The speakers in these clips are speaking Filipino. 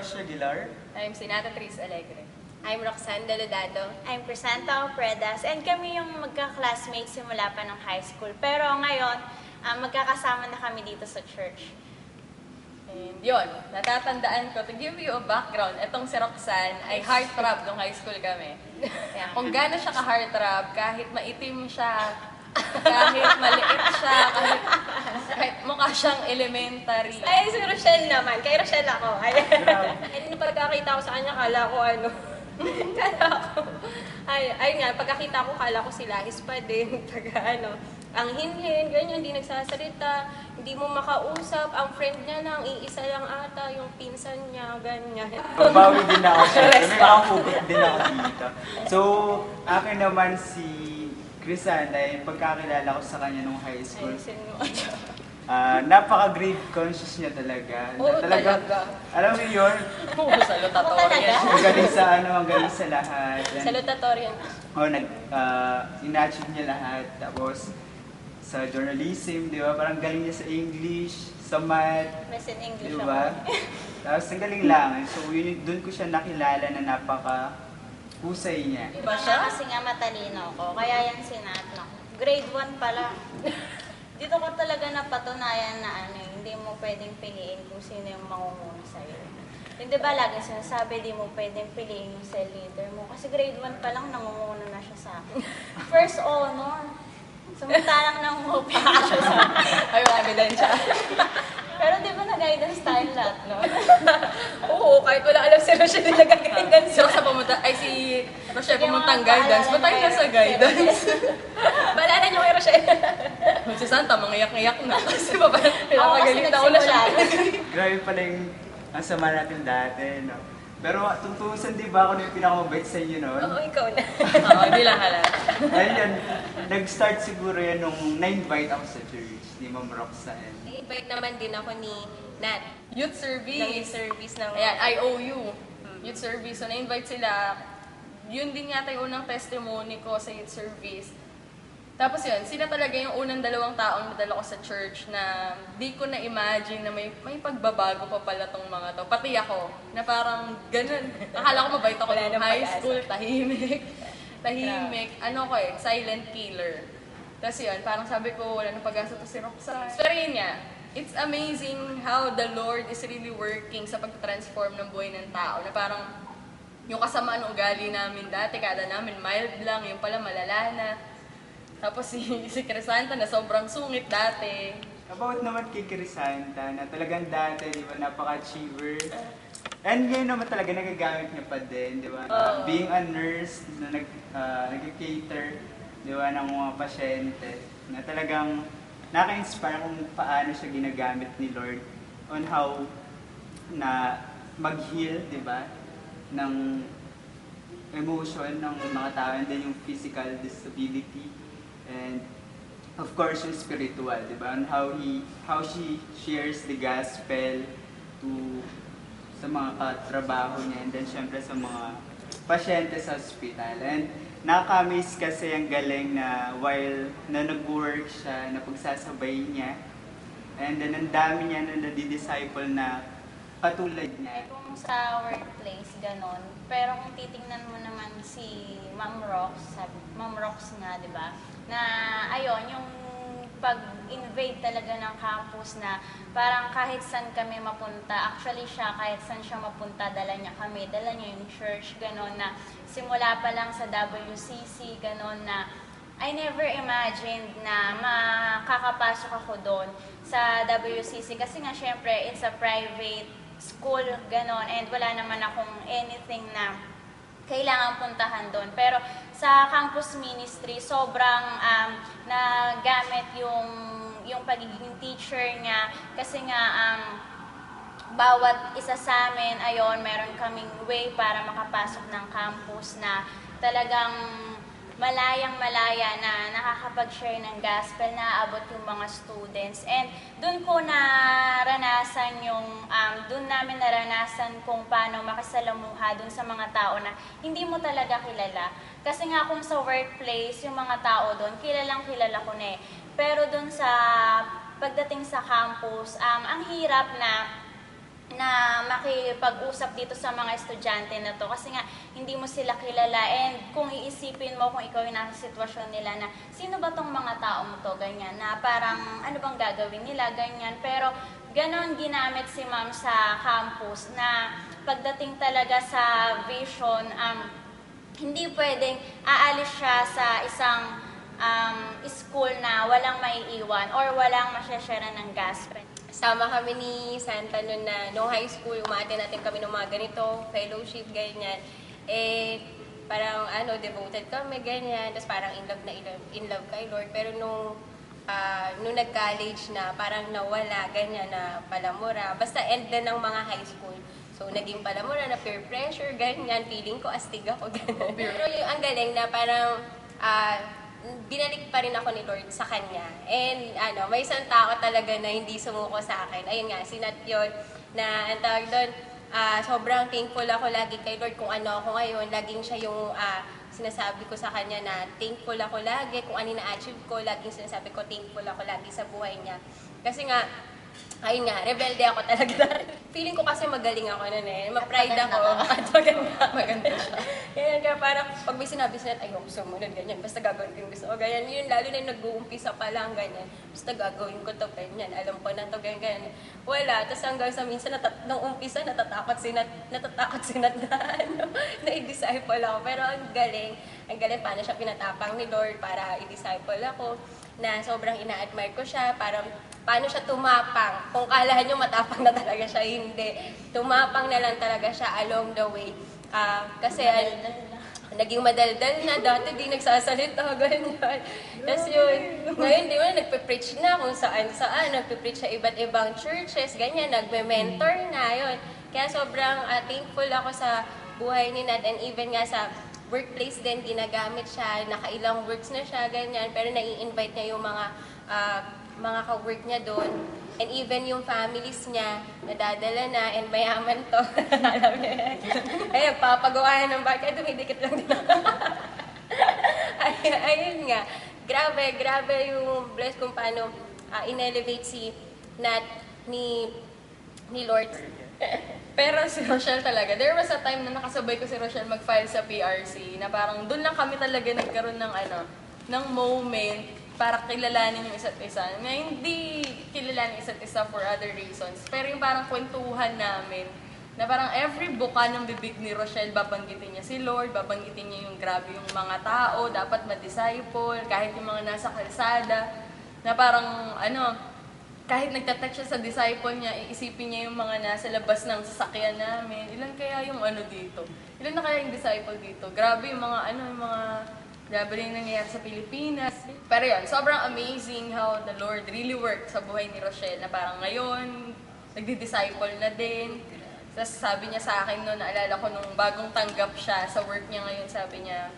Josh Aguilar. I'm Sinata Tris Alegre. I'm Roxanne Daludado. I'm Crisanta Predas. And kami yung magka-classmates simula pa ng high school. Pero ngayon, magkakasama na kami dito sa church. And yun, natatandaan ko, to give you a background, itong si Roxanne ay heartthrob nung high school kami. Kaya, kung gano'n siya ka-heartthrob, kahit maitim siya, kahit maliit siya, kahit mukha siyang elementary. Ay, si Rochelle naman. Kay Rochelle ako. Ay, nung pagkakita ko sa kanya, kala ko ayun nga, pagkakita ko, kala ko sila ispa din, ang hinhin, ganyan, hindi nagsasalita, hindi mo makausap, ang friend niya lang, iisa lang ata, yung pinsan niya, ganyan. Pagbawi din ako siya. May makapugot din ako dito. So, akin naman si Crisanta, pagkakilala ko sa kanya nung high school. Napaka-grade conscious niya talaga. Oo, talaga. Alam mo yun? Oo, salutatorian. Ang galing sa lahat. Salutatorian. In-achieve niya lahat. Tapos, sa journalism, di ba? Parang galing niya sa English, sa math. Mas in English di ba? Tapos, ang galing lang. So, doon ko siya nakilala na napaka-husay niya. Iba siya? Kasi nga matalino ko. Kaya yan sinat na. Grade 1 pala. Dito ko talaga napatunayan na hindi mo pwedeng piliin kung sino yung mangunguna sa'yo. Hindi ba lagi sinasabi, di mo pwedeng piliin yung cell leader mo. Kasi grade 1 pa lang, nangunguna na siya sa akin. First honor. Samantalang nangungupa siya sa akin. Ay, evidence siya. Pero di ba na-guidance tayo lahat, no? Oo, kahit wala alam si Rochelle na nag-guidance. Si Rochelle pumuntang guidance. Ba't tayo nasa guidance? Balanan niyo kay Rochelle. Si Santa, mangiyak-ngiyak na. Kasi ba pinapagalit na una siya. Grabe pala yung ang sama natin dati, no? Pero tutusan, di ba ako na yung pinakamabait sa inyo, no? Oo, ikaw na. Oo, hindi lang halata. Ayun yan, nag-start siguro yan nung na-invite ako sa church ni Ma'am Roxanne. I-invite naman din ako ni Nat. Youth service. Ng service ng... Ayan, IOU. Youth service. So, na-invite sila. Yun din yata yung unang testimony ko sa youth service. Tapos yun, sila talaga yung unang 2 taong nadala ko sa church na di ko na-imagine na may pagbabago pa pala tong mga to. Pati ako, na parang ganun. Akala ko mabait ako Wala nung nang high pag-asa. school, tahimik. Ano ko silent killer. Tapos yun, parang sabi ko, wala nang pag-asa to si Roxanne. Pero yun nga, it's amazing how the Lord is really working sa pag-transform ng buhay ng tao. Na parang yung kasamaan ng ugali namin dati, kada namin mild lang, yung pala malala na. Tapos si Crisanta na sobrang sungit dati. About naman kay Crisanta, na talagang dati, di ba, napaka-achiever. And ngayon naman talaga nagagamit niya pa din, di ba? Being a nurse na nag-cater, di ba, ng mga pasyente. Na talagang naka-inspire kung paano siya ginagamit ni Lord on how na mag-heal, di ba, ng emotion ng mga tao and then yung physical disability. And of course, yung spiritual, di ba? And how she shares the gospel to sa mga katrabaho niya and then syempre sa mga pasyente sa hospital. And nakaka-amaze kasi ang galing na while na nag-work siya, na pagsasabay niya, and then ang dami niya na nadi-disciple na katulad niya. Kung sa workplace, ganon. Pero kung titingnan mo naman si Ma'am Rox nga, di ba? Na ayun, yung pag-invade talaga ng campus na parang kahit saan kami mapunta, actually siya, kahit saan siya mapunta, dala niya kami, dala niya yung church, ganon na simula pa lang sa WCC, ganon na I never imagined na makakapasok ako doon sa WCC kasi nga syempre it's a private school, ganon, and wala naman akong anything na kailangan puntahan doon. Pero sa campus ministry, sobrang nagamit yung pagiging teacher niya kasi nga bawat isa sa amin, ayon, meron kaming way para makapasok ng campus na talagang malayang-malaya na nakakapag-share ng gospel na abot yung mga students. And doon ko naranasan doon namin naranasan kung paano makisalamuha doon sa mga tao na hindi mo talaga kilala. Kasi nga kung sa workplace, yung mga tao doon, kilalang kilala ko na eh. Pero doon sa pagdating sa campus, ang hirap na makipag-usap dito sa mga estudyante na to kasi nga hindi mo sila kilala and kung iisipin mo kung ikaw yung nasa sitwasyon nila na sino ba tong mga tao mo to, ganyan, na parang ano bang gagawin nila, ganyan. Pero ganon ginamit si ma'am sa campus na pagdating talaga sa vision, hindi pwedeng aalis siya sa isang school na walang maiiwan or walang masyashare ng gospel. Sama kami ni Santa noon na no high school, umaattend natin kami ng mga ganito, fellowship, ganyan. Parang devoted kami, ganyan. Tapos parang in love kay Lord. Pero nung nag-college na, parang nawala, ganyan, na palamura. Basta end na ng mga high school. So, naging palamura na peer pressure, ganyan. Feeling ko, astig ako, ganyan. Pero ang galing na parang binalik pa rin ako ni Lord sa Kanya. And may isang tao talaga na hindi sumuko sa akin. Ayun nga, si Nat yun, na ang tawag doon, sobrang thankful ako lagi kay Lord kung ano ako ngayon. Laging siya yung sinasabi ko sa Kanya na thankful ako lagi. Kung ano na-achieve ko, laging sinasabi ko thankful ako lagi sa buhay niya. Kasi nga, ayun nga, rebelde ako talaga. Feeling ko kasi magaling ako nun Ma-pride ako. At maganda siya. Ganyan, kaya parang pag may sinabi sila, ayoko sumunod, ganyan. Basta gagawin ko yung gusto ko, ganyan. Yun, lalo na nag-uumpisa pa lang, ganyan. Basta gagawin ko to, ganyan. Alam ko na to, ganyan. Wala. Tapos hanggang sa minsan, nung umpisa, natatakot si Nat na i-disciple ako. Pero ang galing paano siya pinatapang ni Lord para i-disciple ako. Na sobrang ina-admire ko siya, parang paano siya tumapang. Kung kalahan nyo matapang na talaga siya, hindi. Tumapang na lang talaga siya along the way. Kasi naging madaldal na, dati di nagsasalita, ganyan. Tapos yun, ngayon di ba, nagpe-preach na kung saan-saan, nagpe-preach sa iba't ibang churches, ganyan, nagme-mentor na, yun. Kaya sobrang thankful ako sa buhay ni Nat, and even nga sa workplace din, ginagamit siya, nakailang works na siya, ganyan, pero nai-invite niya yung mga ka-work niya doon. And even yung families niya, nadadala na, and mayaman to. Alam niya. Ay, nagpapagawa ng bagay, dumidikit lang din ako. Ayun nga. Grabe yung bless kung paano in-elevate si Nat ni Lord. Pero si Rochelle talaga, there was a time na nakasabay ko si Rochelle mag-file sa PRC na parang doon lang kami talaga nagkaroon ng moment para kilalanin yung isa't isa. Na hindi kilalanin isa't isa for other reasons. Pero yung parang kwentuhan namin, na parang every buka ng bibig ni Rochelle, babanggitin niya si Lord, babanggitin niya yung grabe yung mga tao, dapat ma-disciple, kahit yung mga nasa kalsada, na parang kahit nagtatext siya sa disciple niya, iisipin niya yung mga nasa labas ng sasakyan namin. Ilan kaya yung dito? Ilan na kaya yung disciple dito? Grabe yung mga grabe rin nangyayari sa Pilipinas. Pero yun, sobrang amazing how the Lord really worked sa buhay ni Rochelle na parang ngayon, nagdi-disciple na din. Tapos sabi niya sa akin noon, naalala ko nung bagong tanggap siya sa work niya ngayon, sabi niya,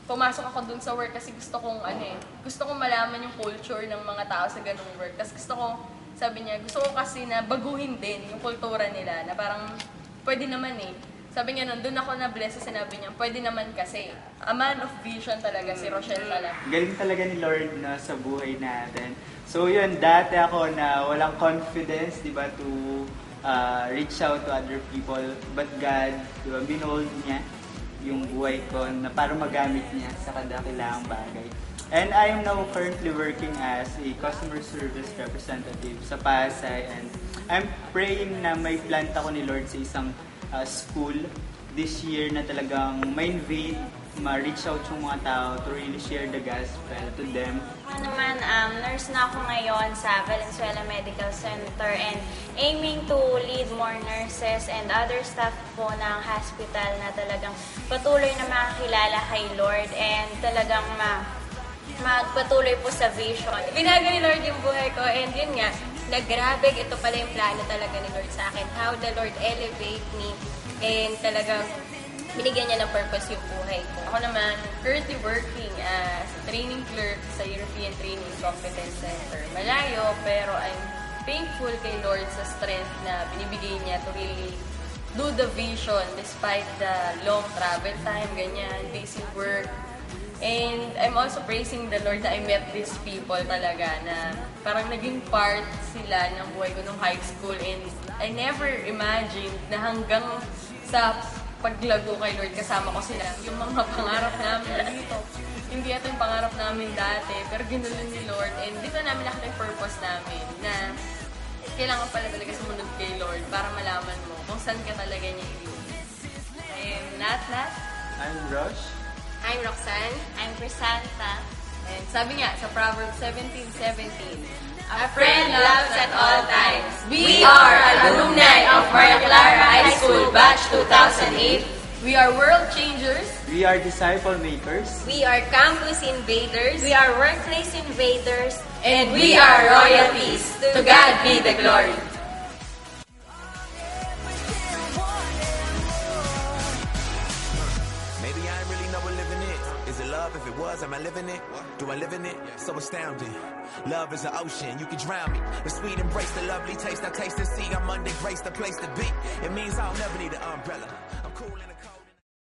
pumasok ako dun sa work kasi gusto kong malaman yung culture ng mga tao sa ganung work. Tapos sabi niya, gusto ko kasi na baguhin din yung kultura nila na parang pwede naman Sabi niya doon ako na-bless sa sinabi niya, pwede naman kasi. A man of vision talaga si Rochelle talaga. Galing talaga ni Lord sa buhay natin. So yun, dati ako na walang confidence, di ba, to reach out to other people. But God, di ba, binold niya yung buhay ko na para magamit niya sa kadakilaang bagay. And I am now currently working as a customer service representative sa Pasay, and I'm praying na may plant ako ni Lord sa isang school this year na talagang ma-invade, ma-reach out yung mga tao to really share the gospel to them. Ako naman, nurse na ako ngayon sa Valenzuela Medical Center and aiming to lead more nurses and other staff po ng hospital na talagang patuloy na makakilala kay Lord and talagang magpatuloy po sa vision. Binago ni Lord yung buhay ko, and yun nga, nagrabe, ito pala yung plano talaga ni Lord sa akin. How the Lord elevate me, and talagang binigyan niya ng purpose yung buhay ko. Ako naman, currently working as a training clerk sa European Training Competence Center. Malayo, pero I'm thankful kay Lord sa strength na binibigay niya to really do the vision despite the long travel time, ganyan, busy work. And I'm also praising the Lord that I met these people talaga na parang naging part sila ng buhay ko nung high school. And I never imagined na hanggang sa paglago kay Lord kasama ko sila. Yung mga pangarap namin dito, hindi ito yung pangarap namin dati, pero ginulo ni Lord. And dito namin nakita yung purpose namin na kailangan pala talaga sumunod kay Lord para malaman mo kung saan ka talaga niya i-use. I'm Nat. I'm Rosh. I'm Roxanne. I'm Crisanta. And sabi nga sa Proverbs 17:17, a friend loves at all times. We are alumni of Maria Clara High School Batch 2008. We are world changers. We are disciple makers. We are campus invaders. We are workplace invaders. And we are royalties. To God be the glory. Maybe I ain't really know what living is. Is it love? If it was, am I living it? Do I live in it? So astounding. Love is an ocean, you can drown me. The sweet embrace, the lovely taste, I taste and see. I'm under grace, the place to be. It means I'll never need an umbrella. I'm cool in a